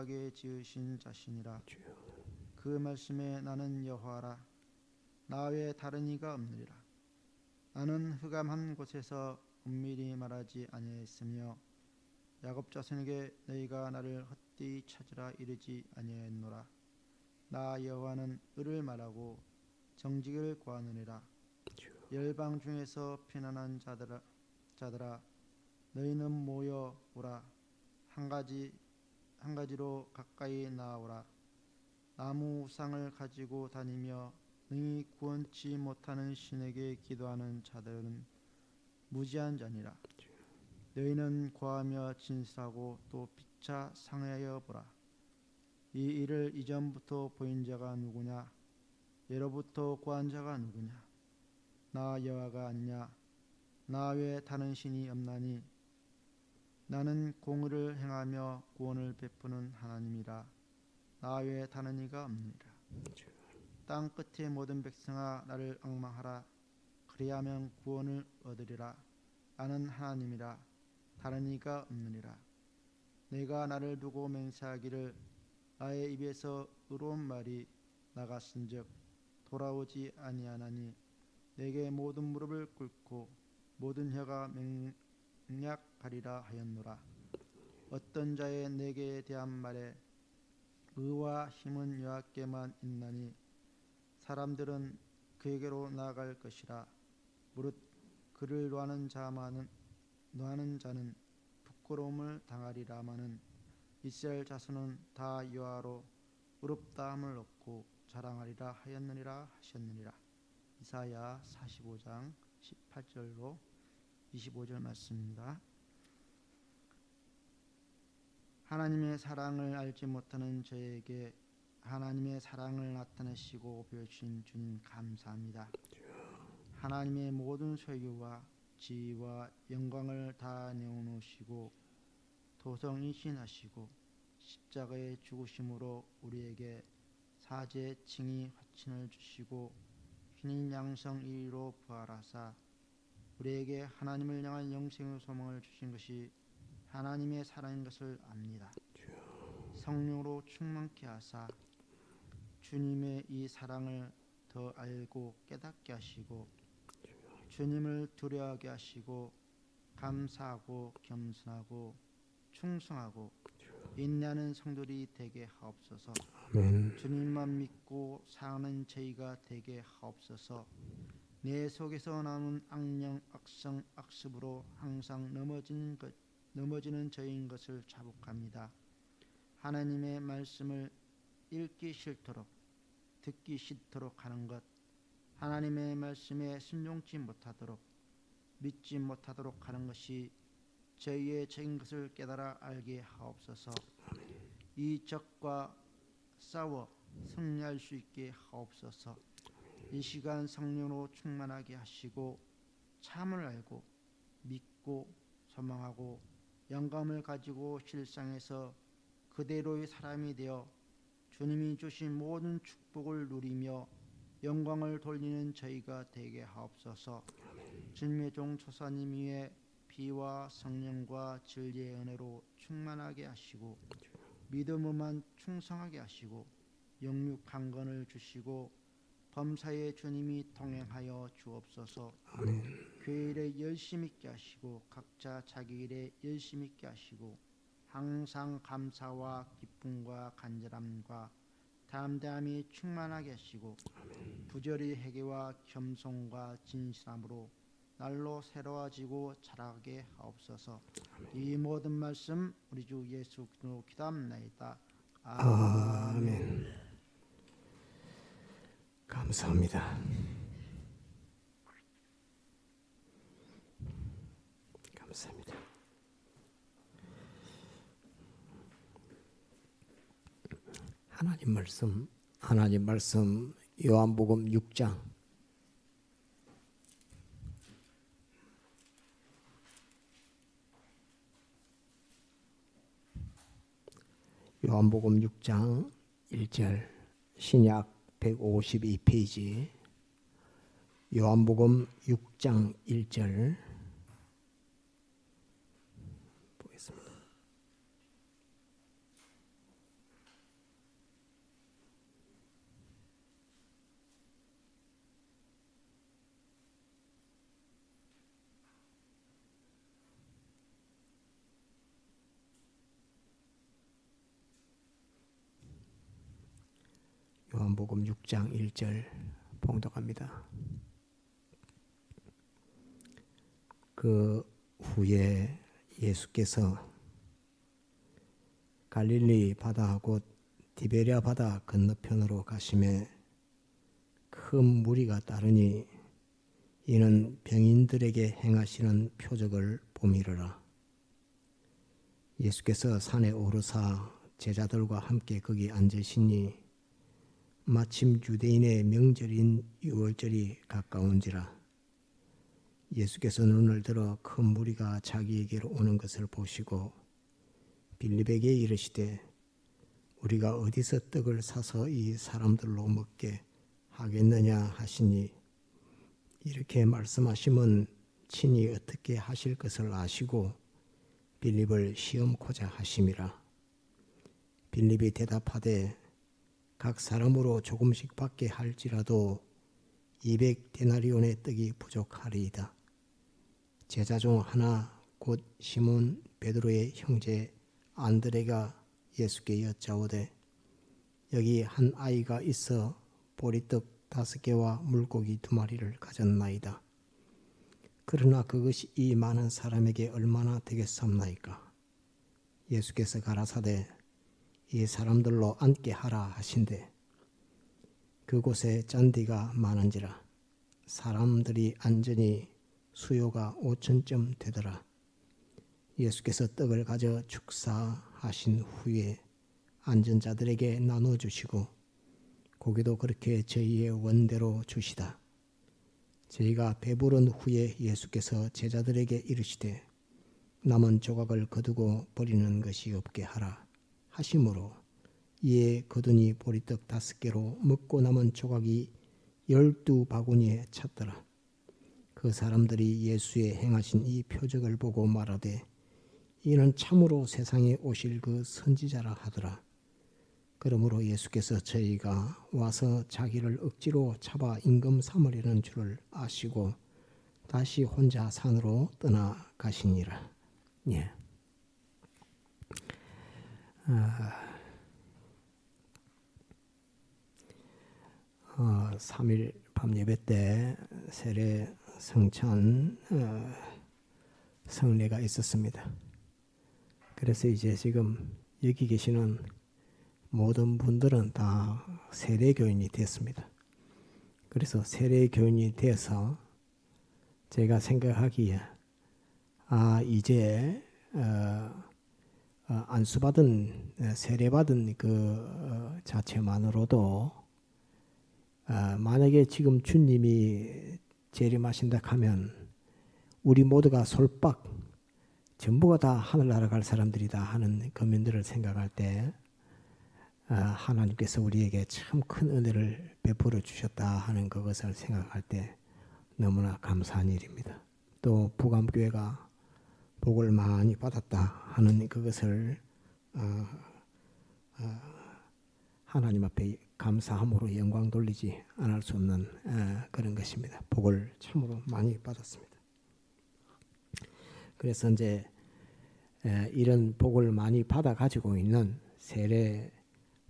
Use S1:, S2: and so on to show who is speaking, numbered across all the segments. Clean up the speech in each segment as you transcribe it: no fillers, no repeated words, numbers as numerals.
S1: 거룩하게 지으신 자신이라. 그 말씀에 나는 여호와라. 나 외에 다른 이가 없느니라. 나는 흑암한 곳에서 은밀히 말하지 아니하였으며 야곱 자손에게 너희가 나를 헛되이 찾으라 이르지 아니하였노라. 나 여호와는 의를 말하고 정직을 구하느니라. 열방 중에서 피난한 자들아 너희는 모여 오라. 한 가지로 가까이 나아오라. 나무 우상을 가지고 다니며 능히 구원치 못하는 신에게 기도하는 자들은 무지한 자니라. 너희는 고하며 진술하고 또 피차 상회하여 보라. 이 일을 이전부터 보인 자가 누구냐? 예로부터 구한 자가 누구냐? 나 여호와가 아니냐? 나 외에 다른 신이 없나니? 나는 공의를 행하며 구원을 베푸는 하나님이라. 나 외에 다른 이가 없느니라. 땅 끝의 모든 백성아 나를 앙망하라. 그리하면 구원을 얻으리라. 나는 하나님이라. 다른 이가 없느니라. 내가 나를 두고 맹세하기를 나의 입에서 의로운 말이 나갔은즉 돌아오지 아니하나니 내게 모든 무릎을 꿇고 모든 혀가 맹약하리라 하였노라. 어떤 자의 내게 대한 말에 의와 힘은 여호와께만 있나니 사람들은 그에게로 나아갈 것이라. 무릇 그를 노하는 자는 부끄러움을 당하리라마는 이스라엘 자손은 다 여호와로 의롭다함을 얻고 자랑하리라 하였느니라 하셨느니라. 이사야 45장 18절로 25절 말씀입니다. 하나님의 사랑을 알지 못하는 저에게 하나님의 사랑을 나타내시고 보여주신 주님 감사합니다. 하나님의 모든 소유와 지위와 영광을 다 내어놓으시고 도성이신하시고 십자가의 죽으심으로 우리에게 사죄 칭의 화친을 주시고 흰인 양성 이리로 부활하사 우리에게 하나님을 향한 영생의 소망을 주신 것이 하나님의 사랑인 것을 압니다. 성령으로 충만케 하사 주님의 이 사랑을 더 알고 깨닫게 하시고 주님을 두려워하게 하시고 감사하고 겸손하고 충성하고 인내하는 성도들이 되게 하옵소서.
S2: 아멘.
S1: 주님만 믿고 사는 저희가 되게 하옵소서. 내 속에서 나오는 악령, 악성, 악습으로 항상 넘어지는 저희인 것을 자복합니다. 하나님의 말씀을 읽기 싫도록 듣기 싫도록 하는 것, 하나님의 말씀에 순종치 못하도록 믿지 못하도록 하는 것이 저희의 죄인 것을 깨달아 알게 하옵소서. 이 적과 싸워 승리할 수 있게 하옵소서. 이 시간 성령으로 충만하게 하시고 참을 알고 믿고 소망하고 영감을 가지고 실상에서 그대로의 사람이 되어 주님이 주신 모든 축복을 누리며 영광을 돌리는 저희가 되게 하옵소서. 주님의 종 조사님 위에 피와 성령과 진리의 은혜로 충만하게 하시고 믿음으로만 충성하게 하시고 영육 강건을 주시고 범사에 주님이 동행하여 주옵소서. 교회 일에 열심히 있게 하시고 각자 자기 일에 열심히 있게 하시고 항상 감사와 기쁨과 간절함과 담대함이 충만하게 하시고 부절의 회개와 겸손과 진실함으로 날로 새로워지고 자라게 하옵소서. 이 모든 말씀 우리 주 예수 그리스도로 기도합나이다.
S2: 아멘. 감사합니다. 감사합니다. 하나님 말씀 요한복음 6장 요한복음 6장 1절 신약 152페이지 요한복음 6장 1절 보겠습니다. 요한복음 6장 1절 봉독합니다. 그 후에 예수께서 갈릴리 바다 곧 디베랴 바다 건너편으로 가시매 큰 무리가 따르니 이는 병인들에게 행하시는 표적을 봄이러라. 예수께서 산에 오르사 제자들과 함께 거기 앉으시니 마침 유대인의 명절인 유월절이 가까운지라. 예수께서 눈을 들어 큰 무리가 자기에게로 오는 것을 보시고 빌립에게 이르시되 우리가 어디서 떡을 사서 이 사람들로 먹게 하겠느냐 하시니 이렇게 말씀하시면 친히 어떻게 하실 것을 아시고 빌립을 시험코자 하심이라. 빌립이 대답하되 각 사람으로 조금씩 받게 할지라도 200데나리온의 떡이 부족하리이다. 제자 중 하나 곧 시몬 베드로의 형제 안드레가 예수께 여짜오되 여기 한 아이가 있어 보리떡 5개와 물고기 2마리를 가졌나이다. 그러나 그것이 이 많은 사람에게 얼마나 되겠사옵나이까. 예수께서 가라사대 이 사람들로 앉게 하라 하신대 그곳에 잔디가 많은지라. 사람들이 앉으니 수요가 5,000쯤 되더라. 예수께서 떡을 가져 축사하신 후에 앉은 자들에게 나눠주시고 고기도 그렇게 저희의 원대로 주시다. 저희가 배부른 후에 예수께서 제자들에게 이르시되 남은 조각을 거두고 버리는 것이 없게 하라 하심으로 이에 거두니 보리떡 5개로 먹고 남은 조각이 12바구니에 찼더라. 그 사람들이 예수의 행하신 이 표적을 보고 말하되 이는 참으로 세상에 오실 그 선지자라 하더라. 그러므로 예수께서 저희가 와서 자기를 억지로 잡아 임금 삼으려는 줄을 아시고 다시 혼자 산으로 떠나가시니라. 예. 3일 밤 예배 때 세례 성찬 성례가 있었습니다. 그래서 이제 지금 여기 계시는 모든 분들은 다 세례교인이 됐습니다. 그래서 세례교인이 돼서 제가 생각하기에 이제 안수받은 세례받은 그 자체만으로도 만약에 지금 주님이 재림하신다 하면 우리 모두가 솔박 전부가 다 하늘나라 갈 사람들이다 하는 거민들을 생각할 때 하나님께서 우리에게 참 큰 은혜를 베풀어 주셨다 하는 그것을 생각할 때 너무나 감사한 일입니다. 또 부감교회가 복을 많이 받았다 하는 그것을 하나님 앞에 감사함으로 영광 돌리지 않을 수 없는 그런 것입니다. 복을 참으로 많이 받았습니다. 그래서 이제 이런 복을 많이 받아 가지고 있는 세례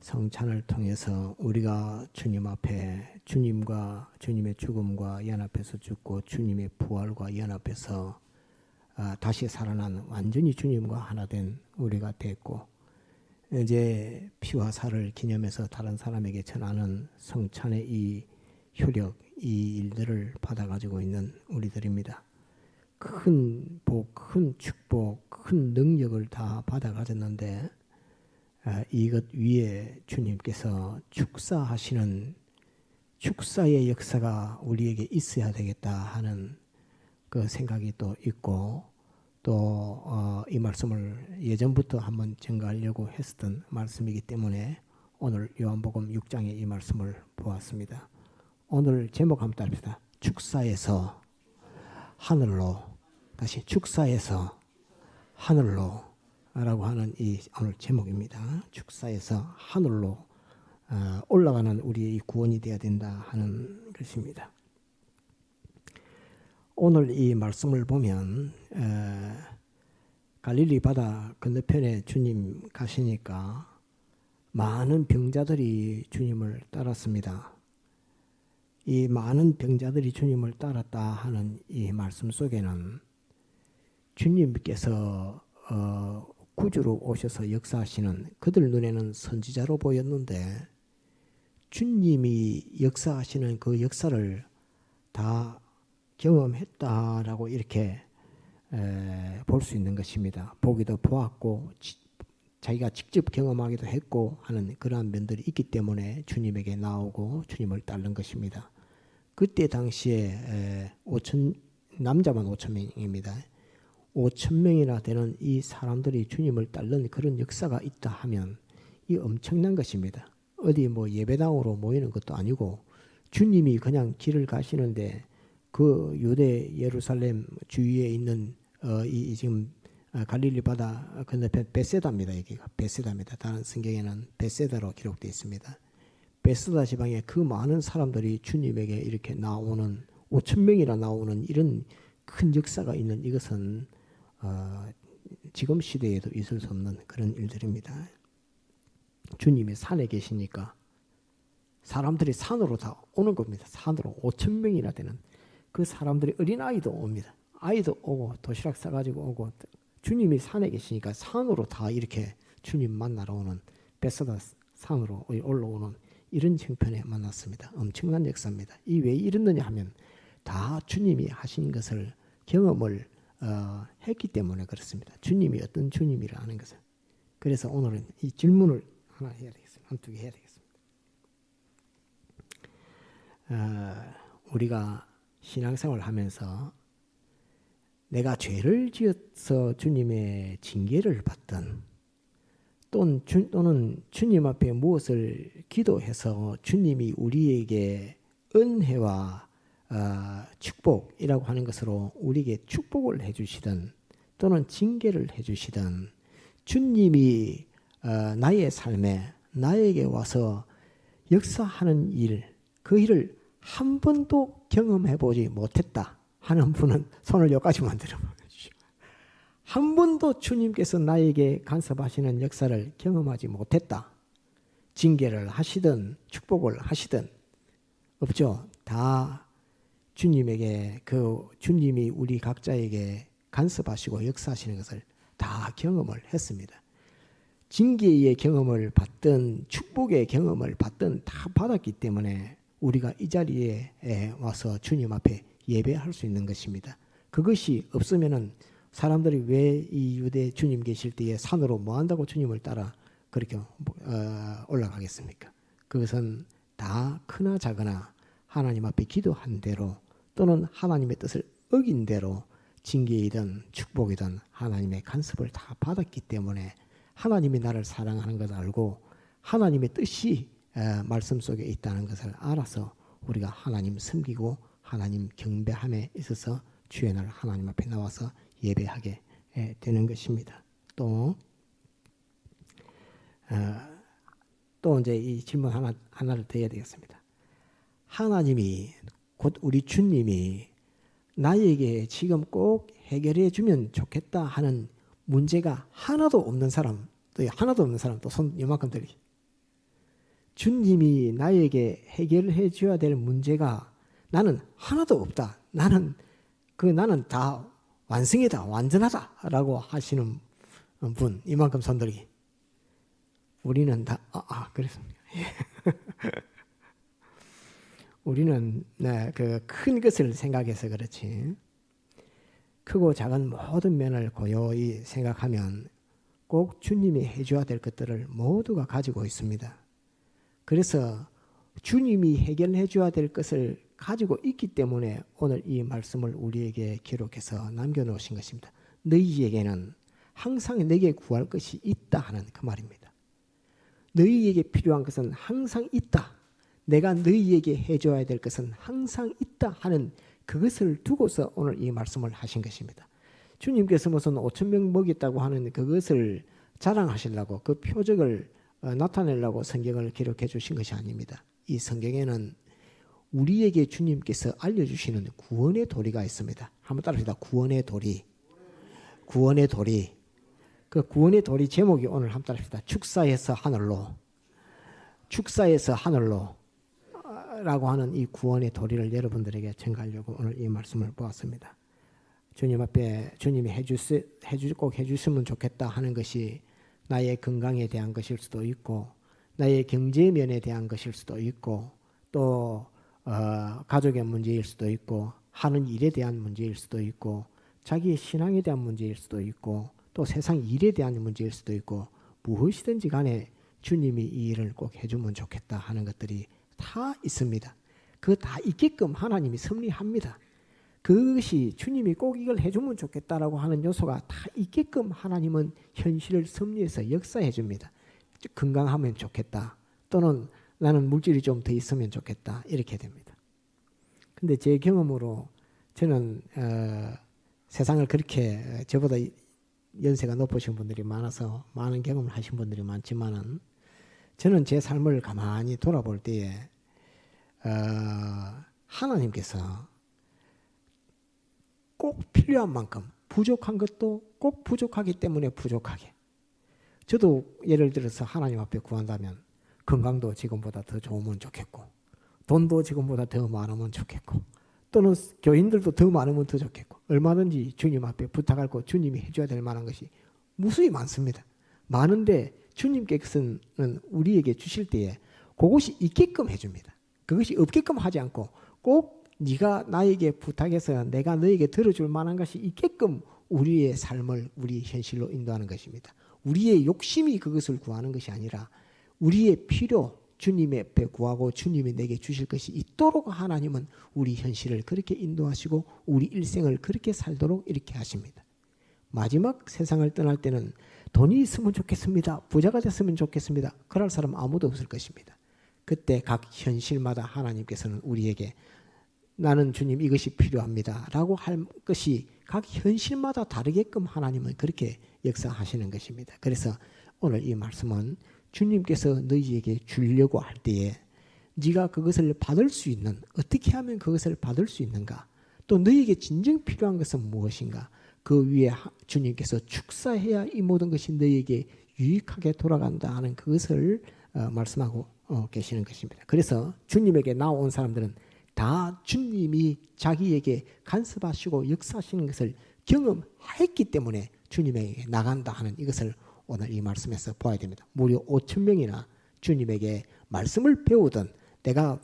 S2: 성찬을 통해서 우리가 주님 앞에 주님과 주님의 죽음과 연합해서 죽고 주님의 부활과 연합해서 다시 살아난 완전히 주님과 하나 된 우리가 됐고 이제 피와 살을 기념해서 다른 사람에게 전하는 성찬의 이 효력, 이 일들을 받아가지고 있는 우리들입니다. 큰 복, 큰 축복, 큰 능력을 다 받아 가졌는데 이것 위에 주님께서 축사하시는 축사의 역사가 우리에게 있어야 되겠다 하는 그 생각이 또 있고 또 이 말씀을 예전부터 한번 전가하려고 했었던 말씀이기 때문에 오늘 요한복음 6장의 이 말씀을 보았습니다. 오늘 제목 한번 따릅시다. 축사에서 하늘로 다시 축사에서 하늘로 라고 하는 이 오늘 제목입니다. 축사에서 하늘로 올라가는 우리의 구원이 되어야 된다 하는 것입니다. 오늘 이 말씀을 보면 갈릴리 바다 건너편에 주님 가시니까 많은 병자들이 주님을 따랐습니다. 이 많은 병자들이 주님을 따랐다 하는 이 말씀 속에는 주님께서 구주로 오셔서 역사하시는, 그들 눈에는 선지자로 보였는데 주님이 역사하시는 그 역사를 다 경험했다라고 이렇게 볼 수 있는 것입니다. 보기도 보았고 자기가 직접 경험하기도 했고 하는 그러한 면들이 있기 때문에 주님에게 나오고 주님을 따른 것입니다. 그때 당시에 남자만 5,000명입니다. 5,000명이나 되는 이 사람들이 주님을 따른 그런 역사가 있다 하면 이 엄청난 것입니다. 어디 뭐 예배당으로 모이는 것도 아니고 주님이 그냥 길을 가시는데 그 유대 예루살렘 주위에 있는 이 지금 갈릴리 바다 건너편 베세다입니다. 여기가 베세다입니다. 다른 성경에는 베세다로 기록되어 있습니다. 베세다 지방에 그 많은 사람들이 주님에게 이렇게 나오는 5,000명이나 나오는 이런 큰 역사가 있는 이것은 지금 시대에도 있을 수 없는 그런 일들입니다. 주님이 산에 계시니까 사람들이 산으로 다 오는 겁니다. 산으로 5,000명이나 되는 그 사람들이 어린아이도 옵니다. 아이도 오고 도시락 싸가지고 오고 주님이 산에 계시니까 산으로 다 이렇게 주님 만나러 오는 베세다 산으로 올라오는 이런 형편에 만났습니다. 엄청난 역사입니다. 이 왜 이랬느냐 하면 다 주님이 하신 것을 경험을 했기 때문에 그렇습니다. 주님이 어떤 주님이라는 것을. 그래서 오늘은 이 질문을 하나 해야 되겠습니다. 한 두 개 해야 되겠습니다. 우리가 신앙생활을 하면서 내가 죄를 지어서 주님의 징계를 받든 또는 주님 앞에 무엇을 기도해서 주님이 우리에게 은혜와 축복이라고 하는 것으로 우리에게 축복을 해주시든 또는 징계를 해주시든 주님이 나의 삶에 나에게 와서 역사하는 일, 그 일을 한 번도 경험해보지 못했다 하는 분은 손을 여기까지만 들어보십시오. 한 번도 주님께서 나에게 간섭하시는 역사를 경험하지 못했다. 징계를 하시든 축복을 하시든 없죠. 다 주님에게 주님이 우리 각자에게 간섭하시고 역사하시는 것을 다 경험을 했습니다. 징계의 경험을 받든 축복의 경험을 받든 다 받았기 때문에 우리가 이 자리에 와서 주님 앞에 예배할 수 있는 것입니다. 그것이 없으면은 사람들이 왜 이 유대 주님 계실 때에 산으로 뭐 한다고 주님을 따라 그렇게 올라가겠습니까? 그것은 다 크나 작으나 하나님 앞에 기도한 대로 또는 하나님의 뜻을 어긴 대로 징계이든 축복이든 하나님의 간섭을 다 받았기 때문에 하나님이 나를 사랑하는 것을 알고 하나님의 뜻이 말씀 속에 있다는 것을 알아서 우리가 하나님 섬기고 하나님 경배함에 있어서 주의 날 하나님 앞에 나와서 예배하게 되는 것입니다. 또 이제 이 질문 하나를 더 해야 되겠습니다. 하나님이 곧 우리 주님이 나에게 지금 꼭 해결해 주면 좋겠다 하는 문제가 하나도 없는 사람, 또 손 이만큼 들리. 주님이 나에게 해결해 줘야 될 문제가 나는 하나도 없다. 나는 다 완성이다, 완전하다라고 하시는 분, 이만큼 손 들기. 우리는 다 그렇습니다. 우리는 그 큰 것을 생각해서 그렇지. 크고 작은 모든 면을 고요히 생각하면 꼭 주님이 해줘야 될 것들을 모두가 가지고 있습니다. 그래서 주님이 해결해 줘야 될 것을 가지고 있기 때문에 오늘 이 말씀을 우리에게 기록해서 남겨놓으신 것입니다. 너희에게는 항상 내게 구할 것이 있다 하는 그 말입니다. 너희에게 필요한 것은 항상 있다. 내가 너희에게 해줘야 될 것은 항상 있다 하는 그것을 두고서 오늘 이 말씀을 하신 것입니다. 주님께서 무슨 5,000명 먹였다고 하는 그것을 자랑하시려고 그 표적을 나타내려고 성경을 기록해 주신 것이 아닙니다. 이 성경에는 우리에게 주님께서 알려주시는 구원의 도리가 있습니다. 한번 따라합시다. 구원의 도리. 구원의 도리. 그 구원의 도리 제목이 오늘 한번 따라합시다. 축사에서 하늘로. 축사에서 하늘로 라고 하는 이 구원의 도리를 여러분들에게 전가하려고 오늘 이 말씀을 보았습니다. 주님 앞에 주님이 꼭 해주시면 좋겠다 하는 것이 나의 건강에 대한 것일 수도 있고 나의 경제 면에 대한 것일 수도 있고 또 가족의 문제일 수도 있고 하는 일에 대한 문제일 수도 있고 자기의 신앙에 대한 문제일 수도 있고 또 세상 일에 대한 문제일 수도 있고 무엇이든지 간에 주님이 이 일을 꼭 해주면 좋겠다 하는 것들이 다 있습니다. 그 다 있게끔 하나님이 섭리합니다. 그것이 주님이 꼭 이걸 해주면 좋겠다라고 하는 요소가 다 있게끔 하나님은 현실을 섭리해서 역사해 줍니다. 건강하면 좋겠다 또는 나는 물질이 좀 더 있으면 좋겠다 이렇게 됩니다. 근데 제 경험으로 저는 세상을 그렇게 저보다 연세가 높으신 분들이 많아서 많은 경험을 하신 분들이 많지만은 저는 제 삶을 가만히 돌아볼 때에 하나님께서 꼭 필요한 만큼 부족한 것도 꼭 부족하기 때문에 부족하게 저도 예를 들어서 하나님 앞에 구한다면 건강도 지금보다 더 좋으면 좋겠고 돈도 지금보다 더 많으면 좋겠고 또는 교인들도 더 많으면 더 좋겠고 얼마든지 주님 앞에 부탁할 거 주님이 해줘야 될 만한 것이 무수히 많습니다. 많은데 주님께서는 우리에게 주실 때에 그것이 있게끔 해줍니다. 그것이 없게끔 하지 않고 꼭 네가 나에게 부탁해서 내가 너에게 들어줄 만한 것이 있게끔 우리의 삶을 우리의 현실로 인도하는 것입니다. 우리의 욕심이 그것을 구하는 것이 아니라 우리의 필요 주님의 앞에 구하고 주님이 내게 주실 것이 있도록 하나님은 우리 현실을 그렇게 인도하시고 우리 일생을 그렇게 살도록 이렇게 하십니다. 마지막 세상을 떠날 때는 돈이 있으면 좋겠습니다. 부자가 됐으면 좋겠습니다. 그럴 사람 아무도 없을 것입니다. 그때 각 현실마다 하나님께서는 우리에게 나는 주님 이것이 필요합니다 라고 할 것이 각 현실마다 다르게끔 하나님은 그렇게 역사하시는 것입니다. 그래서 오늘 이 말씀은 주님께서 너희에게 주려고 할 때에 네가 그것을 받을 수 있는 어떻게 하면 그것을 받을 수 있는가 또 너희에게 진정 필요한 것은 무엇인가 그 위에 주님께서 축사해야 이 모든 것이 너희에게 유익하게 돌아간다 하는 그것을 말씀하고 계시는 것입니다. 그래서 주님에게 나온 사람들은 다 주님이 자기에게 간섭하시고 역사하시는 것을 경험했기 때문에 주님에게 나간다 하는 이것을 오늘 이 말씀에서 보아야 됩니다. 무려 5,000명이나 주님에게 말씀을 배우던 내가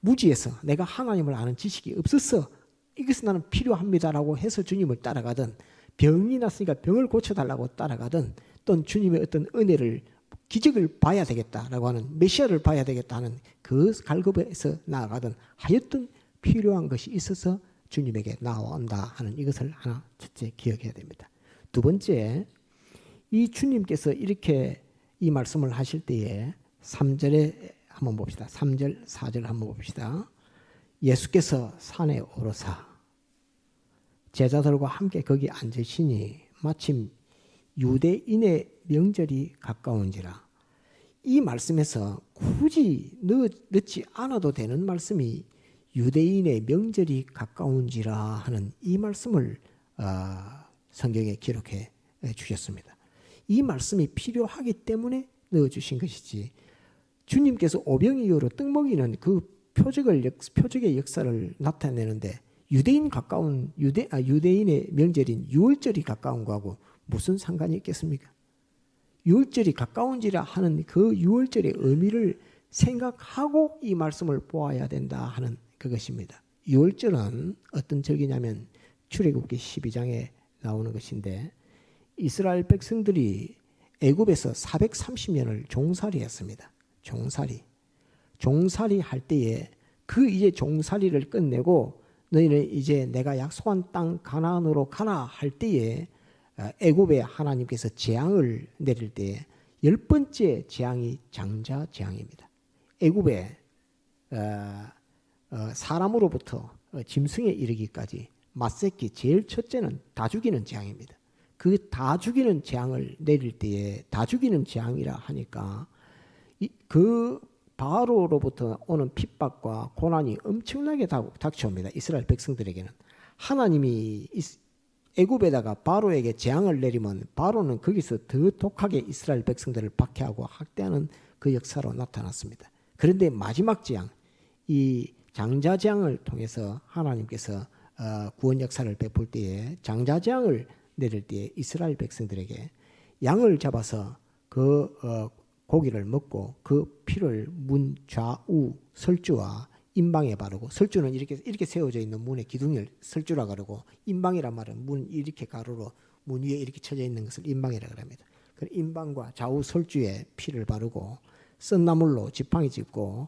S2: 무지해서 내가 하나님을 아는 지식이 없어서 이것은 나는 필요합니다라고 해서 주님을 따라가든 병이 났으니까 병을 고쳐달라고 따라가든 또는 주님의 어떤 은혜를 기적을 봐야 되겠다라고 하는 메시아를 봐야 되겠다 하는 그 갈급에서 나아가든 하여튼 필요한 것이 있어서 주님에게 나온다 하는 이것을 하나 첫째 기억해야 됩니다. 두 번째 이 주님께서 이렇게 이 말씀을 하실 때에 3절에 한번 봅시다. 3절 4절 한번 봅시다. 예수께서 산에 오르사 제자들과 함께 거기 앉으시니 마침 유대인의 명절이 가까운지라. 이 말씀에서 굳이 넣지 않아도 되는 말씀이 유대인의 명절이 가까운지라 하는 이 말씀을 성경에 기록해 주셨습니다. 이 말씀이 필요하기 때문에 넣어주신 것이지 주님께서 오병이 이후로 떡 먹이는 그 표적의 역사를 나타내는데 유대인의 명절인 유월절이 가까운 거하고 무슨 상관이 있겠습니까? 유월절이 가까운지라 하는 그 유월절의 의미를 생각하고 이 말씀을 보아야 된다 하는 그것입니다. 유월절은 어떤 절기냐면 출애굽기 12장에 나오는 것인데 이스라엘 백성들이 애굽에서 430년을 종살이했습니다. 종살이 할 때에 그 이제 종살이를 끝내고 너희는 이제 내가 약속한 땅 가나안으로 가라 할 때에 애굽에 하나님께서 재앙을 내릴 때에 10번째 재앙이 장자 재앙입니다. 애굽에 사람으로부터 짐승에 이르기까지 맞새끼 제일 첫째는 다 죽이는 재앙입니다. 그 다 죽이는 재앙을 내릴 때에 다 죽이는 재앙이라 하니까 그 바로로부터 오는 핍박과 고난이 엄청나게 닥쳐옵니다. 이스라엘 백성들에게는 하나님이 애굽에다가 바로에게 재앙을 내리면 바로는 거기서 더 독하게 이스라엘 백성들을 박해하고 학대하는 그 역사로 나타났습니다. 그런데 마지막 재앙, 이 장자 재앙을 통해서 하나님께서 구원 역사를 베풀 때에 장자 재앙을 내릴 때에 이스라엘 백성들에게 양을 잡아서 그 고기를 먹고 그 피를 문 좌우 설주와 임방에 바르고, 설주는 이렇게 세워져 있는 문의 기둥을 설주라 그러고, 임방이란 말은 문 이렇게 가로로 문 위에 이렇게 쳐져 있는 것을 임방이라 그럽니다. 그 임방과 좌우 설주에 피를 바르고 썬나물로 지팡이 짚고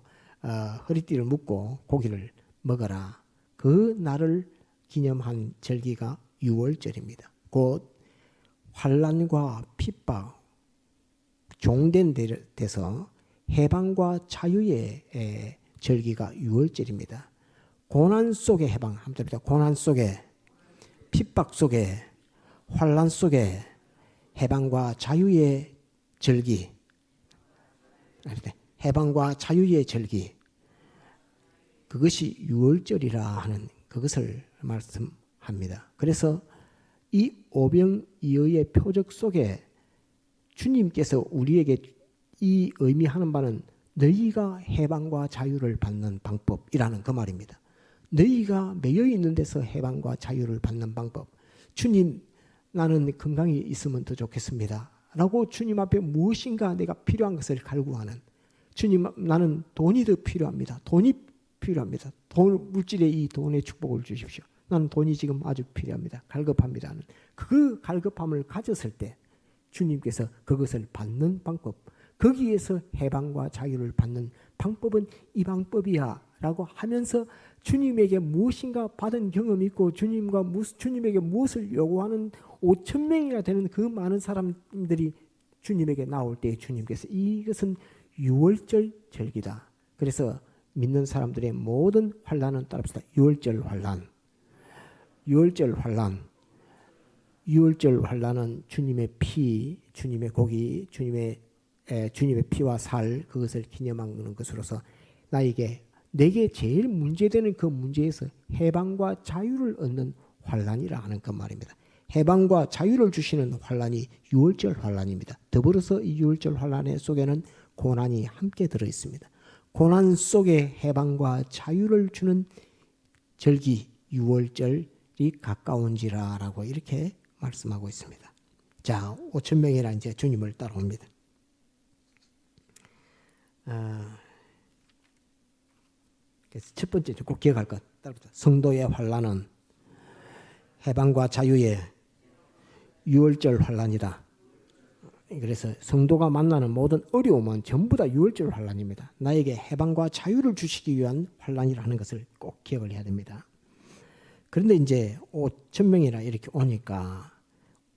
S2: 허리띠를 묶고 고기를 먹어라. 그 날을 기념한 절기가 유월절입니다. 곧 환난과 핍박 종된 데서 해방과 자유의 절기가 유월절입니다. 고난 속의 해방, 함께합니다. 고난 속에, 핍박 속에, 환난 속에 해방과 자유의 절기, 해방과 자유의 절기, 그것이 유월절이라 하는 그것을 말씀합니다. 그래서 이 오병이어의 표적 속에 주님께서 우리에게 이 의미하는 바는 너희가 해방과 자유를 받는 방법이라는 그 말입니다. 너희가 매여 있는 데서 해방과 자유를 받는 방법. 주님, 나는 건강히 있으면 더 좋겠습니다 라고 주님 앞에 무엇인가 내가 필요한 것을 갈구하는, 주님, 나는 돈이 더 필요합니다. 돈이 필요합니다. 물질의 이 돈의 축복을 주십시오. 나는 돈이 지금 아주 필요합니다. 갈급합니다. 그 갈급함을 가졌을 때 주님께서 그것을 받는 방법, 거기에서 해방과 자유를 받는 방법은 이 방법이야 라고 하면서 주님에게 무엇인가 받은 경험이 있고 주님에게 무엇을 요구하는 5천 명이나 되는 그 많은 사람들이 주님에게 나올 때 주님께서 이것은 유월절 절기다. 그래서 믿는 사람들의 모든 환난은 따릅시다. 유월절 환난. 유월절 환난. 유월절 환난은 주님의 피, 주님의 고기, 주님의 피와 살, 그것을 기념하는 것으로서 내게 제일 문제되는 그 문제에서 해방과 자유를 얻는 환난이라 하는 그 말입니다. 해방과 자유를 주시는 환난이 유월절 환난입니다. 더불어서 이 유월절 환난 속에는 고난이 함께 들어 있습니다. 고난 속에 해방과 자유를 주는 절기 유월절이 가까운지라라고 이렇게 말씀하고 있습니다. 자, 5천 명이나 이제 주님을 따라옵니다. 그래서 첫 번째 꼭 기억할 것. 성도의 환난은 해방과 자유의 유월절 환난이다. 그래서 성도가 만나는 모든 어려움은 전부 다 유월절 환난입니다. 나에게 해방과 자유를 주시기 위한 환난이라는 것을 꼭 기억을 해야 됩니다. 그런데 이제 5천 명이나 이렇게 오니까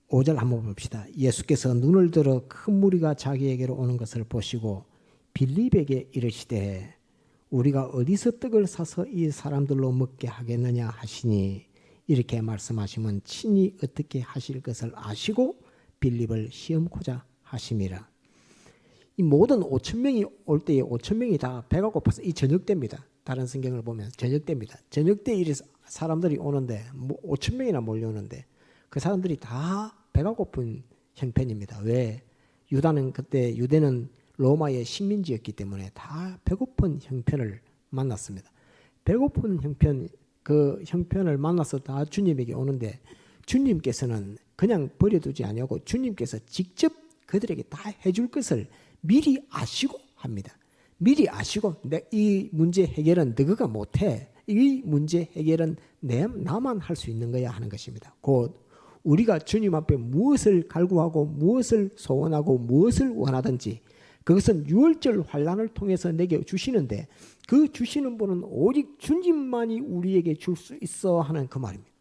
S2: 5절 한번 봅시다. 예수께서 눈을 들어 큰 무리가 자기에게로 오는 것을 보시고 빌립에게 이르시되 우리가 어디서 떡을 사서 이 사람들로 먹게 하겠느냐 하시니, 이렇게 말씀하시면 친히 어떻게 하실 것을 아시고 빌립을 시험코자 하심이라. 이 모든 5천 명이 올 때에 5천 명이 다 배가 고파서 이 저녁 때입니다. 다른 성경을 보면 저녁 때입니다. 저녁 때 이래 사람들이 오는데 5천 명이나 몰려오는데 그 사람들이 다 배가 고픈 형편입니다. 왜? 유대는 로마의 식민지였기 때문에 다 배고픈 형편을 만났습니다. 배고픈 형편, 그 형편을 만나서 다 주님에게 오는데 주님께서는 그냥 버려두지 아니하고 주님께서 직접 그들에게 다 해줄 것을 미리 아시고 합니다. 미리 아시고 이 문제 해결은 너가 못해. 이 문제 해결은 나만 할 수 있는 거야 하는 것입니다. 곧 우리가 주님 앞에 무엇을 갈구하고 무엇을 소원하고 무엇을 원하든지 그것은 유월절 환난을 통해서 내게 주시는데 그 주시는 분은 오직 주님만이 우리에게 줄 수 있어 하는 그 말입니다.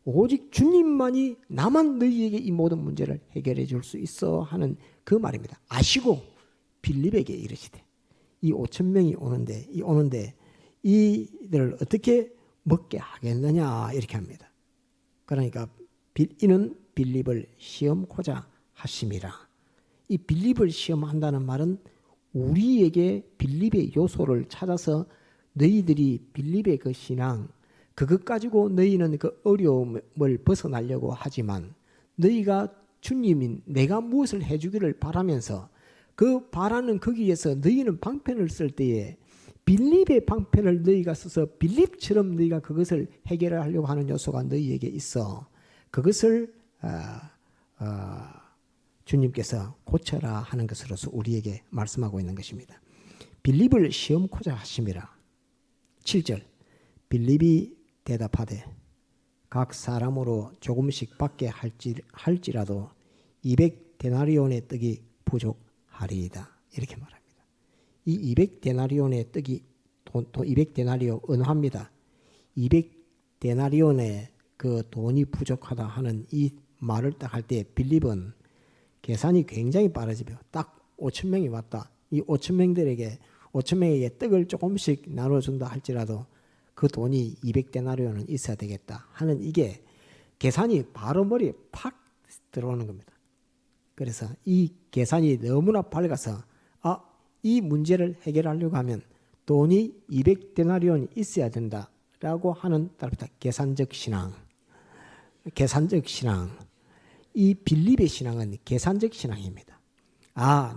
S2: 오직 주님만이 나만 너희에게 이 모든 문제를 해결해 줄 수 있어 하는 그 말입니다. 아시고 빌립에게 이르시되 이 5천 명이 오는데 이들을 어떻게 먹게 하겠느냐 이렇게 합니다. 그러니까 이는 빌립을 시험코자 하심이라. 이 빌립을 시험한다는 말은 우리에게 빌립의 요소를 찾아서 너희들이 빌립의 그 신앙, 그것 가지고 너희는 그 어려움을 벗어나려고 하지만 너희가 주님인 내가 무엇을 해주기를 바라면서 그 바라는 거기에서 너희는 방편을 쓸 때에 빌립의 방편을 너희가 써서 빌립처럼 너희가 그것을 해결하려고 하는 요소가 너희에게 있어. 그것을 주님께서 고쳐라 하는 것으로서 우리에게 말씀하고 있는 것입니다. 빌립을 시험코자 하심이라. 7절 빌립이 대답하되 각 사람으로 조금씩 받게 할지라도 200데나리온의 떡이 부족하리이다. 이렇게 말합니다. 이 200데나리온의 떡이 200데나리온 은화입니다. 200데나리온의 그 돈이 부족하다 하는 이 말을 딱 할 때 빌립은 계산이 굉장히 빠르지요. 딱 5,000명이 왔다. 이 5,000명에게 떡을 조금씩 나눠준다 할지라도 그 돈이 200데나리온은 있어야 되겠다 하는 이게 계산이 바로 머리에 팍 들어오는 겁니다. 그래서 이 계산이 너무나 밝아서 이 문제를 해결하려고 하면 돈이 200데나리온이 있어야 된다라고 하는 따라붙어 계산적 신앙. 이 빌립의 신앙은 계산적 신앙입니다.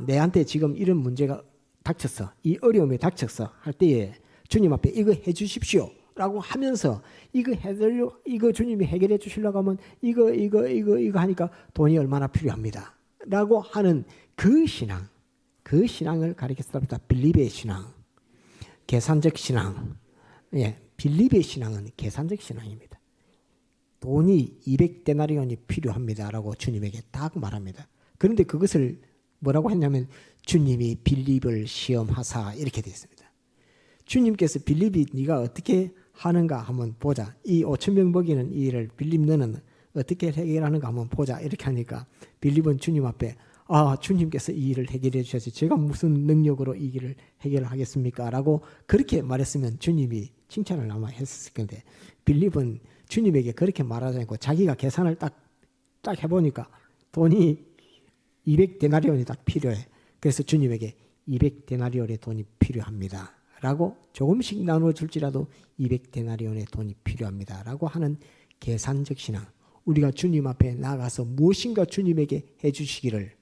S2: 내한테 지금 이런 문제가 닥쳤어. 이 어려움이 닥쳤어. 할 때에 주님 앞에 이거 해 주십시오. 라고 하면서 이거 주님이 해결해 주시려고 하면 이거 하니까 돈이 얼마나 필요합니다. 라고 하는 그 신앙을 가리켰습니다. 빌립의 신앙. 계산적 신앙. 빌립의 신앙은 계산적 신앙입니다. 돈이 200데나리온이 필요합니다라고 주님에게 딱 말합니다. 그런데 그것을 뭐라고 했냐면 주님이 빌립을 시험하사 이렇게 되어 있습니다. 주님께서 빌립이 네가 어떻게 하는가 한번 보자. 이 5,000명 먹이는 이 일을 빌립 너는 어떻게 해결하는가 한번 보자. 이렇게 하니까 빌립은 주님 앞에 주님께서 이 일을 해결해 주셔야지 제가 무슨 능력으로 이 일을 해결하겠습니까? 라고 그렇게 말했으면 주님이 칭찬을 아마 했을 건데 빌립은 주님에게 그렇게 말하지 않고 자기가 계산을 딱 해보니까 돈이 200데나리온이 딱 필요해. 그래서 주님에게 200데나리온의 돈이 필요합니다. 라고 조금씩 나눠줄지라도 200데나리온의 돈이 필요합니다. 라고 하는 계산적 신앙. 우리가 주님 앞에 나가서 무엇인가 주님에게 해주시기를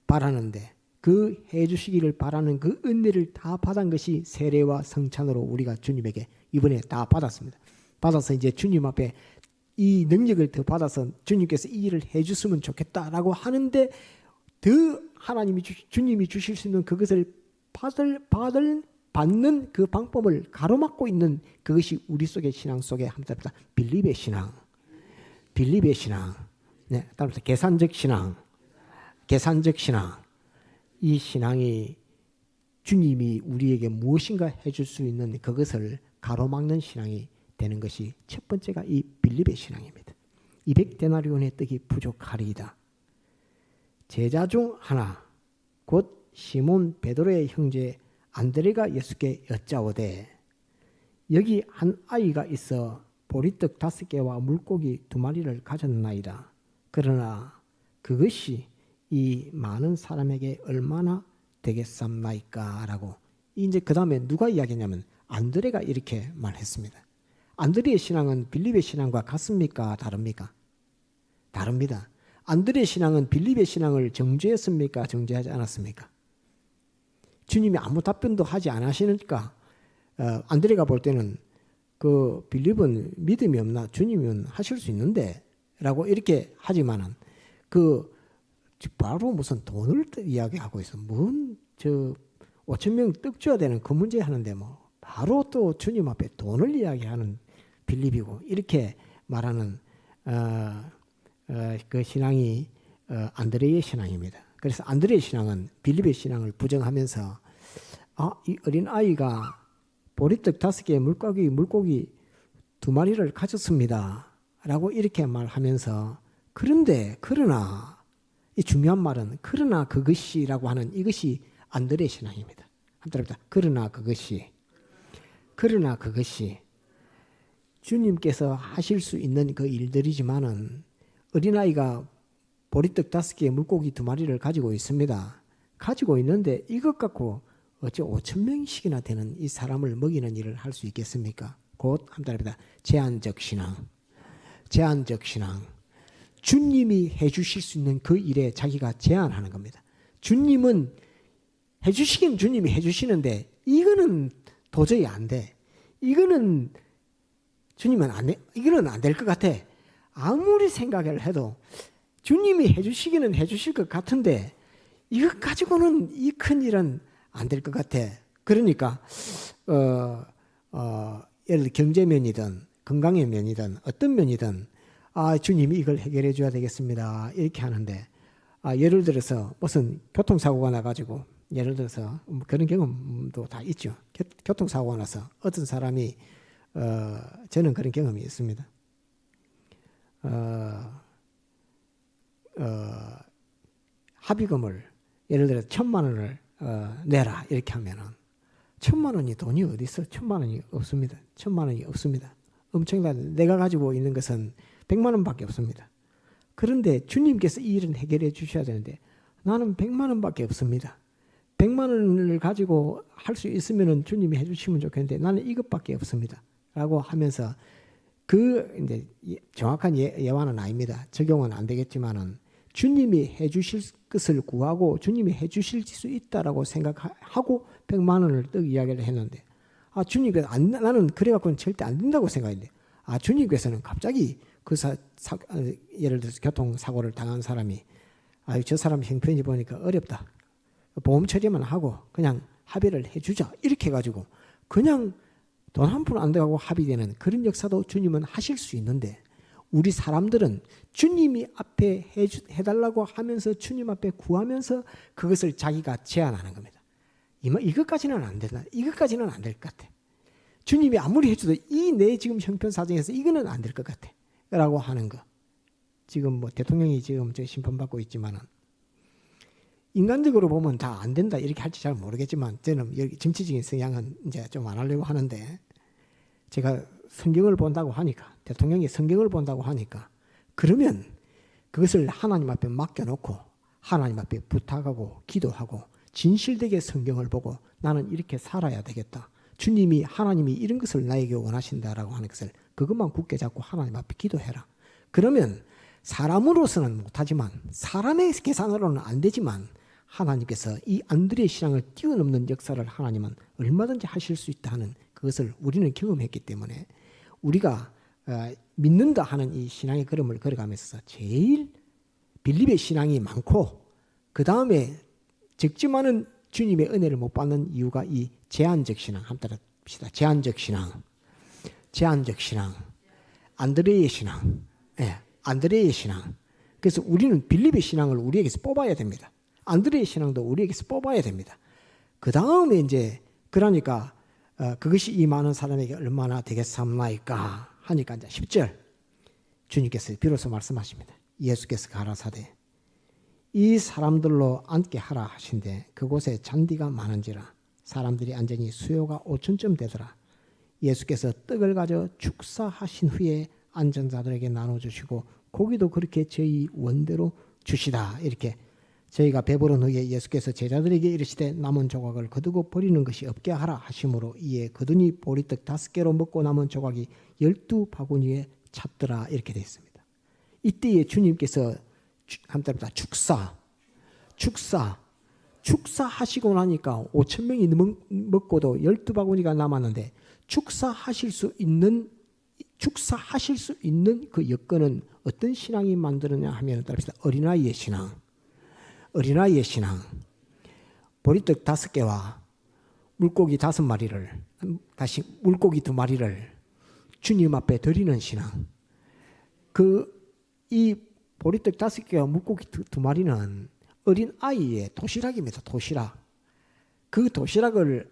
S2: 바라는데 그 해주시기를 바라는 그 은혜를 다 받은 것이 세례와 성찬으로 우리가 주님에게 이번에 다 받았습니다. 받아서 이제 주님 앞에 이 능력을 더 받아서 주님께서 이 일을 해줬으면 좋겠다라고 하는데 더 하나님이 주님이 주실 수 있는 그것을 받는 그 방법을 가로막고 있는 그것이 우리 속의 신앙 속에 함께합니다. 빌립의 신앙. 따라서 계산적 신앙. 이 신앙이 주님이 우리에게 무엇인가 해줄 수 있는 그것을 가로막는 신앙이 되는 것이 첫 번째가 이 빌립의 신앙입니다. 200데나리온의 떡이 부족하리이다. 제자 중 하나 곧 시몬 베드로의 형제 안드레가 예수께 여짜오되 여기 한 아이가 있어 보리떡 5개와 물고기 2마리를 가졌나이다. 그러나 그것이 이 많은 사람에게 얼마나 되겠삼나이까 라고 이제 그 다음에 누가 이야기했냐면 안드레가 이렇게 말했습니다. 안드레의 신앙은 빌립의 신앙과 같습니까? 다릅니까? 다릅니다. 안드레의 신앙은 빌립의 신앙을 정죄했습니까? 정죄하지 않았습니까? 주님이 아무 답변도 하지 않으시니까 안드레가 볼 때는 그 빌립은 믿음이 없나 주님은 하실 수 있는데 라고 이렇게 하지만은 그 바로 무슨 돈을 이야기하고 있어. 뭔 5,000명 떡 줘야 되는 그 문제 하는데 뭐 바로 또 주님 앞에 돈을 이야기하는 빌립이고 이렇게 말하는 그 신앙이 안드레의 신앙입니다. 그래서 안드레의 신앙은 빌립의 신앙을 부정하면서 이 어린 아이가 보리떡 5개 물고기 2마리를 가졌습니다. 라고 이렇게 말하면서 그러나 이 중요한 말은 그러나 그것이라고 하는 이것이 안드레의 신앙입니다. 한번 그러나 그것이 주님께서 하실 수 있는 그 일들이지만은 어린아이가 보리떡 5개 물고기 2마리를 가지고 있습니다. 가지고 있는데 이것 갖고 어째 5,000명씩이나 되는 이 사람을 먹이는 일을 할 수 있겠습니까? 곧 함따라합니다. 제한적 신앙. 제한적 신앙. 주님이 해주실 수 있는 그 일에 자기가 제한하는 겁니다. 주님은 해주시긴 주님이 해주시는데 이거는 도저히 안 돼. 이거는 주님은 안 돼. 이거는 안 될 것 같아. 아무리 생각을 해도 주님이 해주시기는 해주실 것 같은데 이것 가지고는 이 큰 일은 안 될 것 같아. 그러니까 예를 들어 경제면이든 건강의 면이든 어떤 면이든 주님이 이걸 해결해 줘야 되겠습니다. 이렇게 하는데 예를 들어서 무슨 교통사고가 나가지고 예를 들어서 그런 경험도 다 있죠. 교통사고가 나서 어떤 사람이 저는 그런 경험이 있습니다. 합의금을 예를 들어 1,000만 원을 내라 이렇게 하면은 1,000만 원이 돈이 어디 있어? 1,000만 원이 없습니다. 1,000만 원이 없습니다. 엄청나게 내가 가지고 있는 것은 100만 원밖에 없습니다. 그런데 주님께서 이 일은 해결해 주셔야 되는데 나는 100만 원밖에 없습니다. 100만 원을 가지고 할 수 있으면은 주님이 해주시면 좋겠는데 나는 이것밖에 없습니다. 라고 하면서 이제 정확한 예화는 아닙니다. 적용은 안 되겠지만은 주님이 해주실 것을 구하고 주님이 해주실 수 있다라고 생각하고 100만 원을 떡 이야기를 했는데 주님께서 나는 그래갖고는 절대 안 된다고 생각했는데 주님께서는 갑자기 예를 들어서 교통사고를 당한 사람이 저 사람 형편이 보니까 어렵다. 보험 처리만 하고 그냥 합의를 해주자. 이렇게 해가지고 그냥 돈 한 푼 안 들어가고 합의되는 그런 역사도 주님은 하실 수 있는데 우리 사람들은 주님이 앞에 해달라고 하면서 주님 앞에 구하면서 그것을 자기가 제한하는 겁니다. 이것까지는 안 된다. 이것까지는 안 될 것 같아. 주님이 아무리 해줘도 내 지금 형편 사정에서 이거는 안 될 것 같아. 라고 하는 거. 지금 대통령이 지금 심판받고 있지만은 인간적으로 보면 다 안 된다 이렇게 할지 잘 모르겠지만 저는 정치적인 성향은 이제 좀 안 하려고 하는데 제가 성경을 본다고 하니까 대통령이 성경을 본다고 하니까 그러면 그것을 하나님 앞에 맡겨놓고 하나님 앞에 부탁하고 기도하고 진실되게 성경을 보고 나는 이렇게 살아야 되겠다. 주님이 하나님이 이런 것을 나에게 원하신다라고 하는 것을 그것만 굳게 잡고 하나님 앞에 기도해라. 그러면 사람으로서는 못하지만 사람의 계산으로는 안 되지만 하나님께서 이 안드레의 신앙을 뛰어넘는 역사를 하나님은 얼마든지 하실 수 있다 하는 그것을 우리는 경험했기 때문에 우리가 믿는다 하는 이 신앙의 걸음을 걸어가면서 제일 빌립의 신앙이 많고 그 다음에 적지 많은 주님의 은혜를 못 받는 이유가 이 제한적 신앙. 한번 따라합시다. 제한적 신앙. 제한적 신앙. 안드레의 신앙. 안드레의 신앙. 그래서 우리는 빌립의 신앙을 우리에게서 뽑아야 됩니다. 안드레의 신앙도 우리에게서 뽑아야 됩니다. 그 다음에 이제 그러니까 그것이 이 많은 사람에게 얼마나 되겠사옵나이까 하니까 이제 10절 주님께서 비로소 말씀하십니다. 예수께서 가라사대 이 사람들로 앉게 하라 하신데 그곳에 잔디가 많은지라 사람들이 앉으니 수요가 5천쯤 되더라. 예수께서 떡을 가져 축사하신 후에 앉은 자들에게 나눠주시고 고기도 그렇게 저희 원대로 주시다. 이렇게 저희가 배부른 후에 예수께서 제자들에게 이르시되 남은 조각을 거두고 버리는 것이 없게 하라 하심으로 이에 거두니 보리떡 5개로 먹고 남은 조각이 12바구니에 찼더라. 이렇게 되어 있습니다. 이때에 주님께서 한때보다 축사하시고 나니까 5,000명이 먹고도 12바구니가 남았는데 축사하실 수 있는 그 여건은 어떤 신앙이 만들었냐 하면 따릅시다. 어린아이의 신앙. 보리떡 5개와 물고기 5마리를 다시 물고기 2마리를 주님 앞에 드리는 신앙. 이 보리떡 5개와 물고기 2마리는 어린아이의 도시락입니다. 도시락. 그 도시락을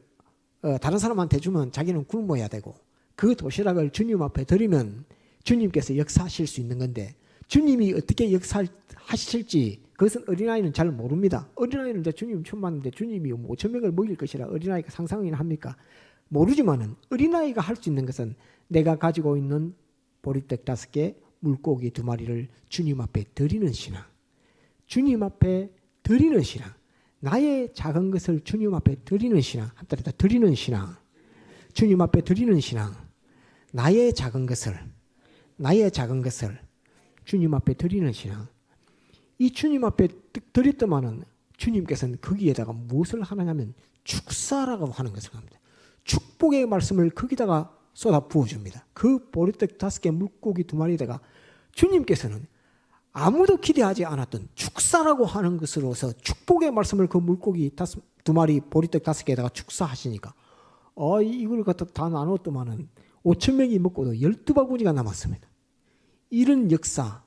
S2: 다른 사람한테 주면 자기는 굶어야 되고 그 도시락을 주님 앞에 드리면 주님께서 역사하실 수 있는 건데 주님이 어떻게 역사하실지 그것은 어린아이는 잘 모릅니다. 어린아이는 이제 주님 처음 봤는데 주님이 5,000명을 먹일 것이라 어린아이가 상상이나 합니까? 모르지만은 어린아이가 할 수 있는 것은 내가 가지고 있는 보리떡 5개, 물고기 2마리를 주님 앞에 드리는 신앙. 주님 앞에 드리는 신앙. 나의 작은 것을 주님 앞에 드리는 신앙. 한따라다 드리는 신앙. 주님 앞에 드리는 신앙. 나의 작은 것을 주님 앞에 드리는 신앙. 이 주님 앞에 드렸더만은 주님께서는 거기에다가 무엇을 하느냐면 축사라고 하는 것을 합니다. 축복의 말씀을 거기다가 쏟아 부어줍니다. 그 보리떡 5개 물고기 2마리에다가 주님께서는 아무도 기대하지 않았던 축사라고 하는 것으로서 축복의 말씀을 그 물고기 2마리 보리떡 5개에다가 축사하시니까 이걸 갖다 다 나눴더만은 5,000명이 먹고도 12바구니가 남았습니다. 이런 역사,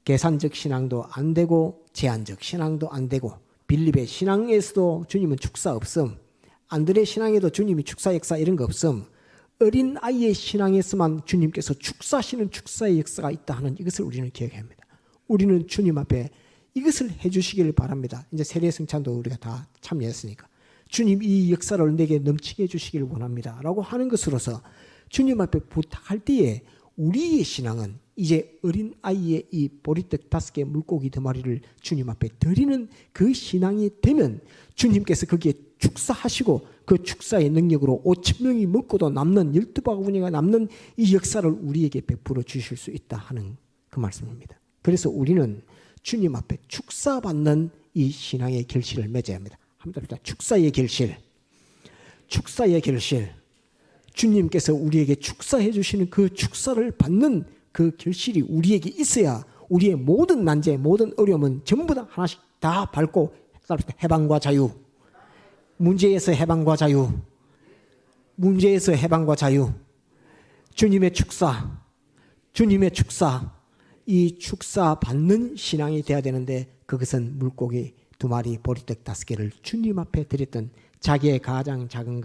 S2: 계산적 신앙도 안 되고 제한적 신앙도 안 되고 빌립의 신앙에서도 주님은 축사 없음, 안드레 신앙에도 주님이 축사 역사 이런 거 없음, 어린 아이의 신앙에서만 주님께서 축사하시는 축사의 역사가 있다 하는 이것을 우리는 기억해야 합니다. 우리는 주님 앞에 이것을 해주시기를 바랍니다. 이제 세례 성찬도 우리가 다 참여했으니까 주님 이 역사를 내게 넘치게 해주시기를 원합니다 라고 하는 것으로서 주님 앞에 부탁할 때에 우리의 신앙은 이제 어린 아이의 이 보리떡 5개 물고기 2마리를 주님 앞에 드리는 그 신앙이 되면 주님께서 거기에 축사하시고 그 축사의 능력으로 5,000명이 먹고도 남는 12바구니가 남는 이 역사를 우리에게 베풀어 주실 수 있다 하는 그 말씀입니다. 그래서 우리는 주님 앞에 축사받는 이 신앙의 결실을 맺어야 합니다. 한번 더 축사의 결실. 주님께서 우리에게 축사해 주시는 그 축사를 받는 그 결실이 우리에게 있어야 우리의 모든 난제, 모든 어려움은 전부 다 하나씩 다 밟고 해방과 자유, 문제에서 해방과 자유, 주님의 축사, 이 축사 받는 신앙이 되어야 되는데 그것은 물고기 2마리, 보리떡 5개를 주님 앞에 드렸던 자기의 가장 작은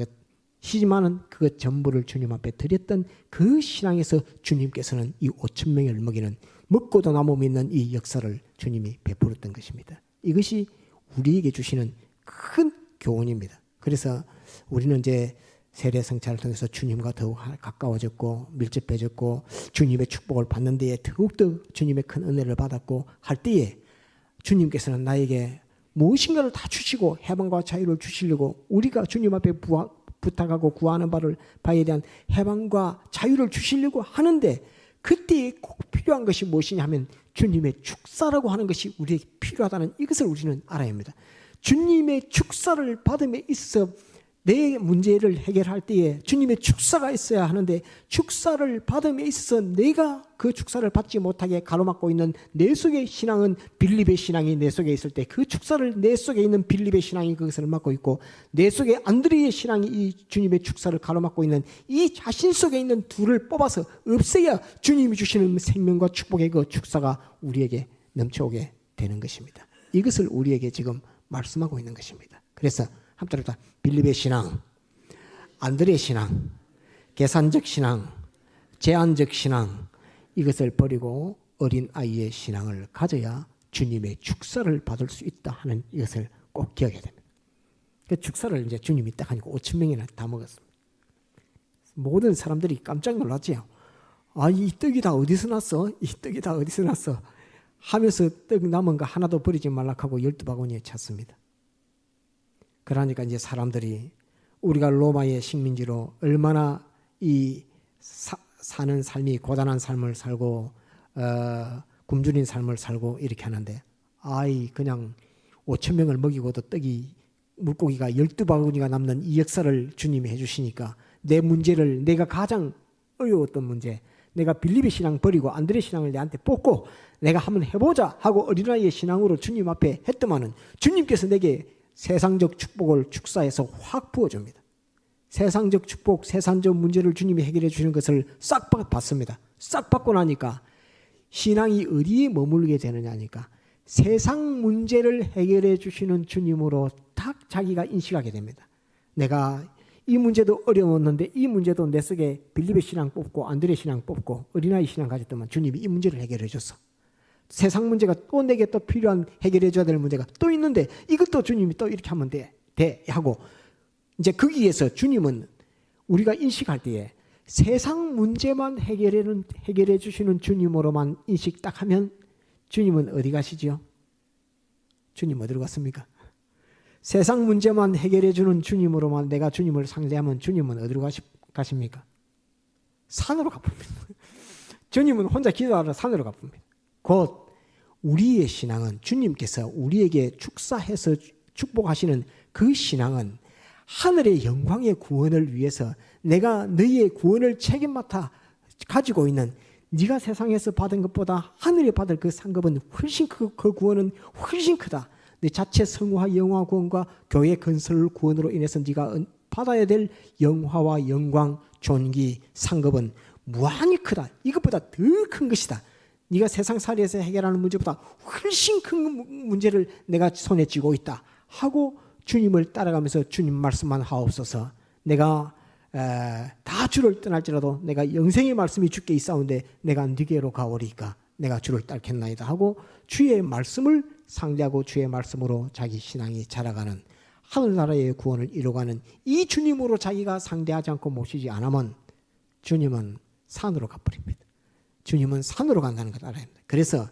S2: 것이지만은 그것 전부를 주님 앞에 드렸던 그 신앙에서 주님께서는 이 5,000명을 먹이는 먹고도 남음 있는 이 역사를 주님이 베풀었던 것입니다. 이것이 우리에게 주시는 큰 교훈입니다. 그래서 우리는 이제 세례 성찬을 통해서 주님과 더욱 가까워졌고 밀접해졌고 주님의 축복을 받는 데에 더욱더 주님의 큰 은혜를 받았고 할 때에 주님께서는 나에게 무엇인가를 다 주시고 해방과 자유를 주시려고 우리가 주님 앞에 부탁하고 구하는 바에 대한 해방과 자유를 주시려고 하는데 그때에 꼭 필요한 것이 무엇이냐 하면 주님의 축사라고 하는 것이 우리에게 필요하다는 이것을 우리는 알아야 합니다. 주님의 축사를 받음에 있어 내 문제를 해결할 때에 주님의 축사가 있어야 하는데 축사를 받음에 있어서 내가 그 축사를 받지 못하게 가로막고 있는 내 속의 신앙은 빌립의 신앙이 내 속에 있을 때 그 축사를 내 속에 있는 빌립의 신앙이 그것을 막고 있고 내 속에 안드레의 신앙이 이 주님의 축사를 가로막고 있는 이 자신 속에 있는 둘을 뽑아서 없애야 주님이 주시는 생명과 축복의 그 축사가 우리에게 넘쳐오게 되는 것입니다. 이것을 우리에게 지금 말씀하고 있는 것입니다. 그래서 한번 따라 빌립의 신앙, 안드레의 신앙, 계산적 신앙, 제한적 신앙 이것을 버리고 어린 아이의 신앙을 가져야 주님의 축사를 받을 수 있다 하는 이것을 꼭 기억해야 됩니다. 그 축사를 이제 주님이 딱 하니까 5,000명이나 다 먹었습니다. 모든 사람들이 깜짝 놀랐지요. 이 떡이 다 어디서 났어? 이 떡이 다 어디서 났어? 하면서 떡 남은 거 하나도 버리지 말라 하고 12바구니에 찼습니다. 그러니까 이제 사람들이 우리가 로마의 식민지로 얼마나 이 사는 삶이 고단한 삶을 살고 굶주린 삶을 살고 이렇게 하는데 그냥 5,000명을 먹이고도 떡이 물고기가 12바구니가 남는 이 역사를 주님이 해주시니까 내 문제를 내가 가장 어려웠던 문제 내가 빌립의 신앙 버리고 안드레 신앙을 내한테 뽑고 내가 한번 해보자 하고 어린아이의 신앙으로 주님 앞에 했더만은 주님께서 내게 세상적 축복을 축사해서 확 부어줍니다. 세상적 축복, 세상적 문제를 주님이 해결해 주시는 것을 싹 받습니다. 싹 받고 나니까 신앙이 어디에 머물게 되느냐니까 세상 문제를 해결해 주시는 주님으로 딱 자기가 인식하게 됩니다. 내가 이 문제도 어려웠는데 이 문제도 내 속에 빌립의 신앙 뽑고 안드레 신앙 뽑고 어린아이 신앙 가졌더만 주님이 이 문제를 해결해 줬어. 세상 문제가 또 내게 또 필요한 해결해 줘야 될 문제가 또 있는데 이것도 주님이 또 이렇게 하면 돼 하고 이제 거기에서 주님은 우리가 인식할 때에 세상 문제만 해결해 주시는 주님으로만 인식 딱 하면 주님은 어디 가시지요? 주님 어디로 갔습니까? 세상 문제만 해결해 주는 주님으로만 내가 주님을 상대하면 주님은 어디로 가십니까? 산으로 가봅니다. 주님은 혼자 기도하러 산으로 가봅니다. 곧 우리의 신앙은 주님께서 우리에게 축사해서 축복하시는 그 신앙은 하늘의 영광의 구원을 위해서 내가 너희의 구원을 책임 맡아 가지고 있는 네가 세상에서 받은 것보다 하늘에 받을 그 상급은 훨씬 그 구원은 훨씬 크다. 네 자체 성화 영화 구원과 교회 건설 구원으로 인해서 네가 받아야 될 영화와 영광, 존귀, 상급은 무한히 크다. 이것보다 더 큰 것이다. 네가 세상살이에서 해결하는 문제보다 훨씬 큰 문제를 내가 손에 쥐고 있다 하고 주님을 따라가면서 주님 말씀만 하옵소서. 내가 다 주를 떠날지라도 내가 영생의 말씀이 주께 있사온데 내가 네게로 가오리까 내가 주를 따르겠나이다 하고 주의 말씀을 상대하고 주의 말씀으로 자기 신앙이 자라가는 하늘나라의 구원을 이루어가는 이 주님으로 자기가 상대하지 않고 모시지 않으면 주님은 산으로 가버립니다. 주님은 산으로 간다는 걸 알아야 합니다. 그래서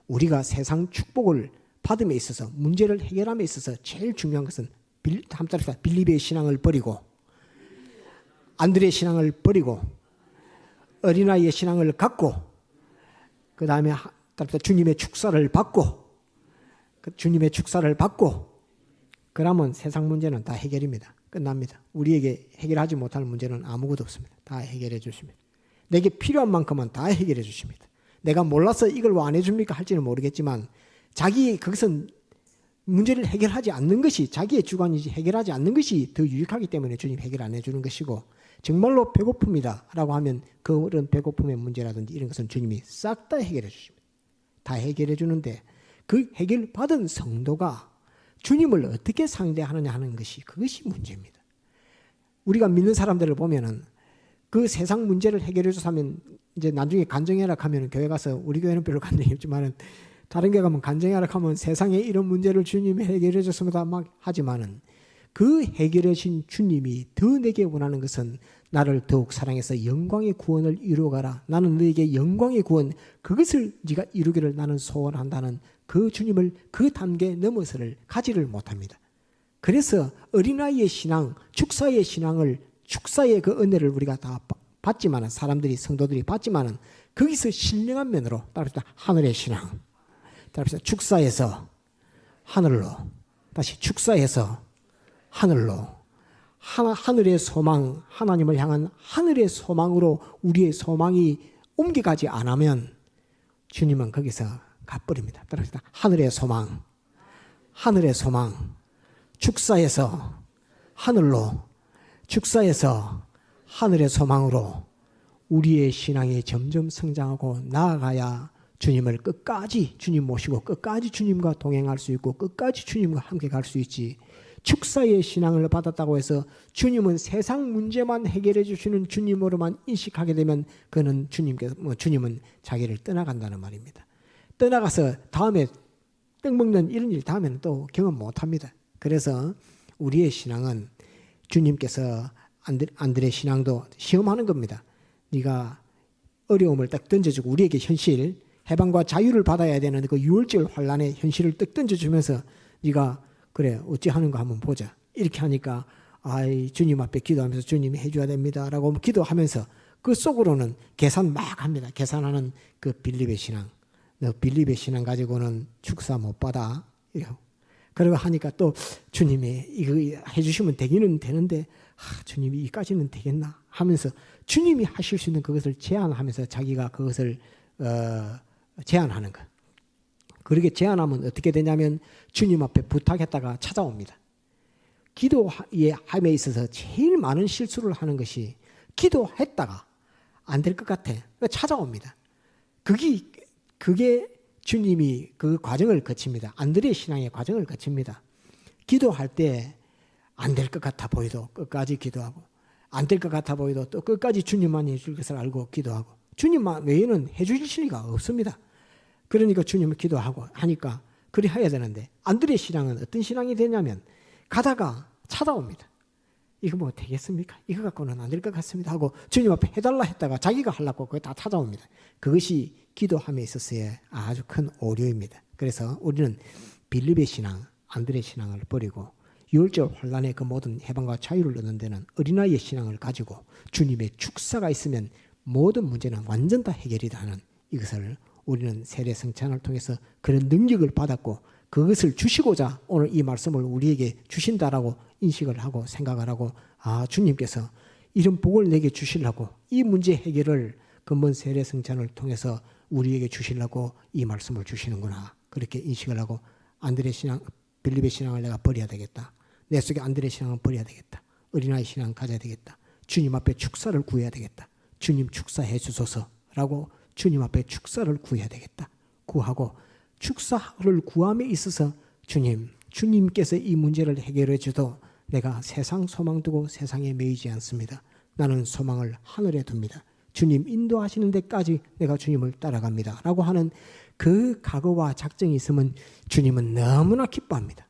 S2: 우리가 세상 축복을 받음에 있어서 문제를 해결함에 있어서 제일 중요한 것은 빌립의 신앙을 버리고 안드레의 신앙을 버리고 어린아이의 신앙을 갖고 그 다음에 주님의 축사를 받고 주님의 축사를 받고 그러면 세상 문제는 다 해결입니다. 끝납니다. 우리에게 해결하지 못할 문제는 아무것도 없습니다. 다 해결해 주십니다. 내게 필요한 만큼은 다 해결해 주십니다. 내가 몰라서 이걸 왜 안 해줍니까 할지는 모르겠지만 자기 그것은 문제를 해결하지 않는 것이 자기의 주관이지 해결하지 않는 것이 더 유익하기 때문에 주님 해결 안 해주는 것이고 정말로 배고픕니다 라고 하면 그런 배고픔의 문제라든지 이런 것은 주님이 싹 다 해결해 주십니다. 다 해결해 주는데 그 해결받은 성도가 주님을 어떻게 상대하느냐 하는 것이 그것이 문제입니다. 우리가 믿는 사람들을 보면은 그 세상 문제를 해결해 줘서 하면 이제 나중에 간증해라 하면 교회 가서 우리 교회는 별로 간증이 없지만은 다른 교회 가면 간증해라 하면 세상에 이런 문제를 주님이 해결해 줬습니다 막 하지만은 그 해결해 신 주님이 더 내게 원하는 것은 나를 더욱 사랑해서 영광의 구원을 이루어가라. 나는 너에게 영광의 구원 그것을 네가 이루기를 나는 소원한다는 그 주님을 그 단계 넘어서를 가지를 못합니다. 그래서 어린아이의 신앙, 축사의 신앙을 축사의 그 은혜를 우리가 다 받지만은 사람들이 성도들이 받지만은 거기서 신령한 면으로 따라서 하늘의 신앙, 따라서 축사에서 하늘로 다시 축사에서 하늘로 하늘의 소망 하나님을 향한 하늘의 소망으로 우리의 소망이 옮겨가지 않으면 주님은 거기서 가버립니다. 따라서 하늘의 소망 하늘의 소망 축사에서 하늘로 축사에서 하늘의 소망으로 우리의 신앙이 점점 성장하고 나아가야 주님을 끝까지 주님 모시고 끝까지 주님과 동행할 수 있고 끝까지 주님과 함께 갈 수 있지. 축사의 신앙을 받았다고 해서 주님은 세상 문제만 해결해 주시는 주님으로만 인식하게 되면 그는 주님은 자기를 떠나간다는 말입니다. 떠나가서 다음에 떡 먹는 이런 일 다음에는 또 경험 못합니다. 그래서 우리의 신앙은 주님께서 안드레 신앙도 시험하는 겁니다. 네가 어려움을 딱 던져주고 우리에게 현실 해방과 자유를 받아야 되는 그 6월절 환란의 현실을 딱 던져주면서 네가 그래 어찌하는가 한번 보자 이렇게 하니까 아이 주님 앞에 기도하면서 주님이 해줘야 됩니다라고 기도하면서 그 속으로는 계산 막 합니다. 계산하는 그 빌립의 신앙. 너 빌립의 신앙 가지고는 축사 못 받아. 그러고 하니까 또 주님이 이거 해주시면 되기는 되는데 주님이 이까지는 되겠나 하면서 주님이 하실 수 있는 그것을 제안하면서 자기가 그것을 제안하는 것. 그렇게 제안하면 어떻게 되냐면 주님 앞에 부탁했다가 찾아옵니다. 기도의 함에 있어서 제일 많은 실수를 하는 것이 기도했다가 안 될 것 같아. 찾아옵니다. 그게 주님이 그 과정을 거칩니다. 안드레 신앙의 과정을 거칩니다. 기도할 때 안 될 것 같아 보여도 끝까지 기도하고 안 될 것 같아 보여도 또 끝까지 주님만이 해줄 것을 알고 기도하고 주님만 외에는 해주실 리가 없습니다. 그러니까 주님을 기도하고 하니까 그리 해야 되는데 안드레 신앙은 어떤 신앙이 되냐면 가다가 찾아옵니다. 이거 뭐 되겠습니까? 이거 갖고는 안 될 것 같습니다 하고 주님 앞에 해달라 했다가 자기가 하려고 그거 다 찾아옵니다. 그것이 기도함에 있어서의 아주 큰 오류입니다. 그래서 우리는 빌립의 신앙, 안드레 신앙을 버리고 유월절 환란의 그 모든 해방과 자유를 얻는 데는 어린아이의 신앙을 가지고 주님의 축사가 있으면 모든 문제는 완전 다 해결이 되는 이것을 우리는 세례 성찬을 통해서 그런 능력을 받았고 그것을 주시고자 오늘 이 말씀을 우리에게 주신다라고 인식을 하고 생각을 하고 주님께서 이런 복을 내게 주시려고 이 문제 해결을 근본 세례 성찬을 통해서 우리에게 주시려고 이 말씀을 주시는구나 그렇게 인식을 하고 안드레 신앙, 빌립의 신앙을 내가 버려야 되겠다. 내 속에 안드레 신앙을 버려야 되겠다. 어린아이 신앙을 가져야 되겠다. 주님 앞에 축사를 구해야 되겠다. 주님 축사해 주소서라고 주님 앞에 축사를 구해야 되겠다. 구하고 축사를 구함에 있어서 주님께서 이 문제를 해결해 주도 내가 세상 소망 두고 세상에 매이지 않습니다. 나는 소망을 하늘에 둡니다. 주님 인도하시는 데까지 내가 주님을 따라갑니다. 라고 하는 그 각오와 작정이 있으면 주님은 너무나 기뻐합니다.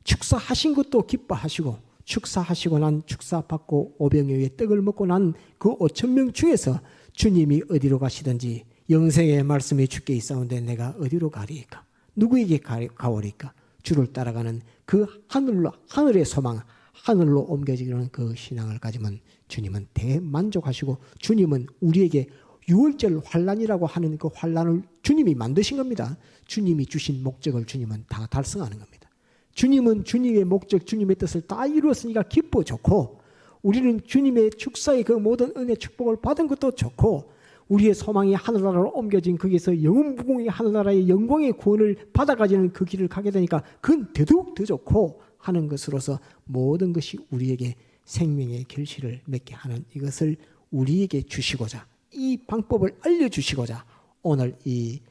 S2: 축사하신 것도 기뻐하시고 축사하시고 난 축사받고 오병이어의 떡을 먹고 난 그 5,000명 중에서 주님이 어디로 가시든지 영생의 말씀이 주께 있사온데 내가 어디로 가리이까? 누구에게 가오리까? 주를 따라가는 그 하늘의 소망, 하늘로 옮겨지는 그 신앙을 가지면 주님은 대만족하시고 주님은 우리에게 유월절 환란이라고 하는 그 환란을 주님이 만드신 겁니다. 주님이 주신 목적을 주님은 다 달성하는 겁니다. 주님은 주님의 목적, 주님의 뜻을 다 이루었으니까 기뻐 좋고 우리는 주님의 축사의 그 모든 은혜 축복을 받은 것도 좋고 우리의 소망이 하늘나라로 옮겨진 거기서 영원무궁의 하늘나라의 영광의 구원을 받아가지는 그 길을 가게 되니까 그건 더더욱 더 좋고 하는 것으로서 모든 것이 우리에게 생명의 결실을 맺게 하는 이것을 우리에게 주시고자 이 방법을 알려주시고자 오늘 이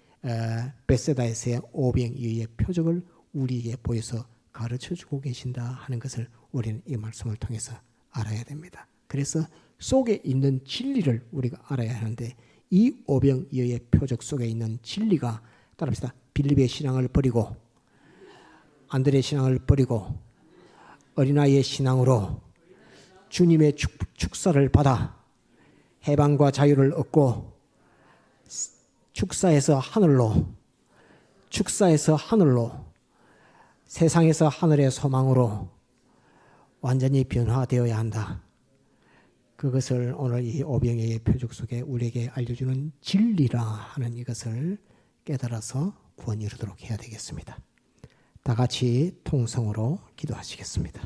S2: 베세다에서의 오병이어의 표적을 우리에게 보여서 가르쳐주고 계신다 하는 것을 우리는 이 말씀을 통해서 알아야 됩니다. 그래서 속에 있는 진리를 우리가 알아야 하는데 이 오병이어의 표적 속에 있는 진리가 따라합시다. 빌립의 신앙을 버리고 안드레의 신앙을 버리고 어린아이의 신앙으로 주님의 축사를 받아 해방과 자유를 얻고 축사에서 하늘로 세상에서 하늘의 소망으로 완전히 변화되어야 한다. 그것을 오늘 이 오병이어의 표적 속에 우리에게 알려주는 진리라 하는 이것을 깨달아서 구원 이루도록 해야 되겠습니다. 다 같이 통성으로 기도하시겠습니다.